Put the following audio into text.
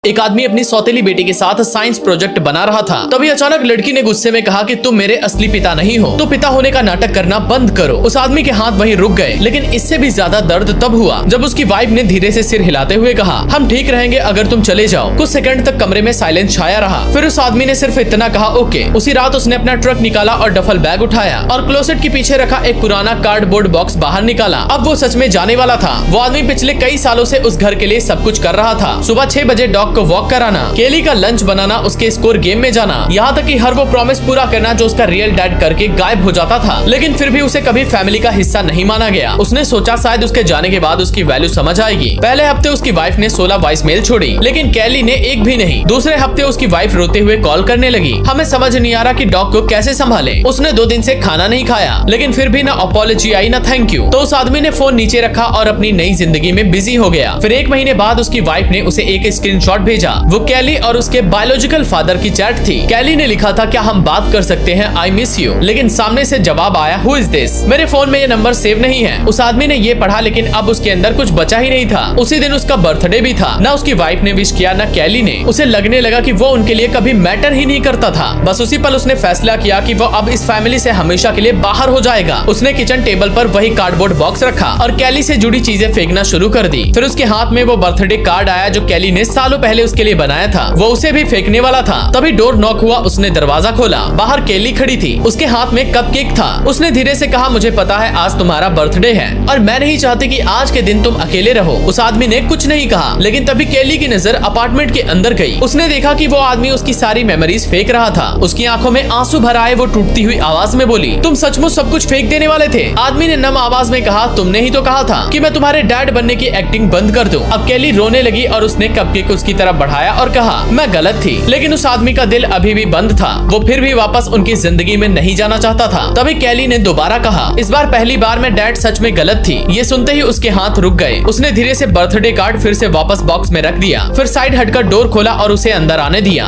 एक आदमी अपनी सौतेली बेटी के साथ साइंस प्रोजेक्ट बना रहा था। तभी अचानक लड़की ने गुस्से में कहा कि तुम मेरे असली पिता नहीं हो, तो पिता होने का नाटक करना बंद करो। उस आदमी के हाथ वहीं रुक गए, लेकिन इससे भी ज्यादा दर्द तब हुआ जब उसकी वाइफ ने धीरे से सिर हिलाते हुए कहा, हम ठीक रहेंगे अगर तुम चले जाओ। कुछ सेकंड तक कमरे में साइलेंस छाया रहा। फिर उस आदमी ने सिर्फ इतना कहा, ओके। उसी रात उसने अपना ट्रक निकाला और डफल बैग उठाया और क्लोसेट के पीछे रखा एक पुराना कार्डबोर्ड बॉक्स बाहर निकाला। अब वो सच में जाने वाला था। वो आदमी पिछले कई सालों से उस घर के लिए सब कुछ कर रहा था। सुबह 6 बजे डॉग को वॉक कराना, केली का लंच बनाना, उसके स्कोर गेम में जाना, यहाँ तक कि हर वो प्रॉमिस पूरा करना जो उसका रियल डैड करके गायब हो जाता था। लेकिन फिर भी उसे कभी फैमिली का हिस्सा नहीं माना गया। उसने सोचा शायद उसके जाने के बाद उसकी वैल्यू समझ आएगी। पहले हफ्ते उसकी वाइफ ने 16 वॉइस मेल छोड़ी, लेकिन कैली ने एक भी नहीं। दूसरे हफ्ते उसकी वाइफ रोते हुए कॉल करने लगी, हमें समझ नहीं आ रहा कि डॉग को कैसे संभाले। उसने 2 दिन से खाना नहीं खाया, लेकिन फिर भी ना अपॉलॉजी आई ना थैंक यू। तो उस आदमी ने फोन नीचे रखा और अपनी नई जिंदगी में बिजी हो गया। फिर 1 महीने बाद उसकी वाइफ ने उसे एक स्क्रीनशॉट भेजा। वो कैली और उसके बायोलॉजिकल फादर की चैट थी। कैली ने लिखा था, क्या हम बात कर सकते हैं, आई मिस यू। लेकिन सामने से जवाब आया, हु इज दिस। मेरे फोन में ये नंबर सेव नहीं है। उस आदमी ने ये पढ़ा, लेकिन अब उसके अंदर कुछ बचा ही नहीं था। उसी दिन उसका बर्थडे भी था। ना उसकी वाइफ ने विश किया, ना कैली ने। उसे लगने लगा कि वो उनके लिए कभी मैटर ही नहीं करता था। बस उसी पल उसने फैसला किया कि वो अब इस फैमिली से हमेशा के लिए बाहर हो जाएगा। उसने किचन टेबल पर वही कार्डबोर्ड बॉक्स रखा और कैली से जुड़ी चीजें फेंकना शुरू कर दी। फिर उसके हाथ में वो बर्थडे कार्ड आया जो कैली ने सालों पहले उसके लिए बनाया था। वो उसे भी फेंकने वाला था। तभी डोर नॉक हुआ। उसने दरवाजा खोला। बाहर केली खड़ी थी। उसके हाथ में कपकेक था। उसने धीरे से कहा, मुझे पता है आज तुम्हारा बर्थडे है और मैं नहीं चाहती कि आज के दिन तुम अकेले रहो। उस आदमी ने कुछ नहीं कहा, लेकिन तभी केली की नजर अपार्टमेंट के अंदर गई। उसने देखा कि वो आदमी उसकी सारी मेमोरीज फेंक रहा था। उसकी आंखों में आंसू भर आए। वो टूटती हुई आवाज में बोली, तुम सचमुच सब कुछ फेंक देने वाले थे। आदमी ने नम आवाज में कहा, तुमने ही तो कहा था कि मैं तुम्हारे डैड बनने की एक्टिंग बंद कर दूं। अब केली रोने लगी और उसने कपकेक उसकी तरफ बढ़ाया और कहा, मैं गलत थी। लेकिन उस आदमी का दिल अभी भी बंद था। वो फिर भी वापस उनकी जिंदगी में नहीं जाना चाहता था। तभी कैली ने दोबारा कहा, इस बार पहली बार में डैड सच में गलत थी। ये सुनते ही उसके हाथ रुक गए। उसने धीरे से बर्थडे कार्ड फिर से वापस बॉक्स में रख दिया। फिर साइड हटकर डोर खोला और उसे अंदर आने दिया।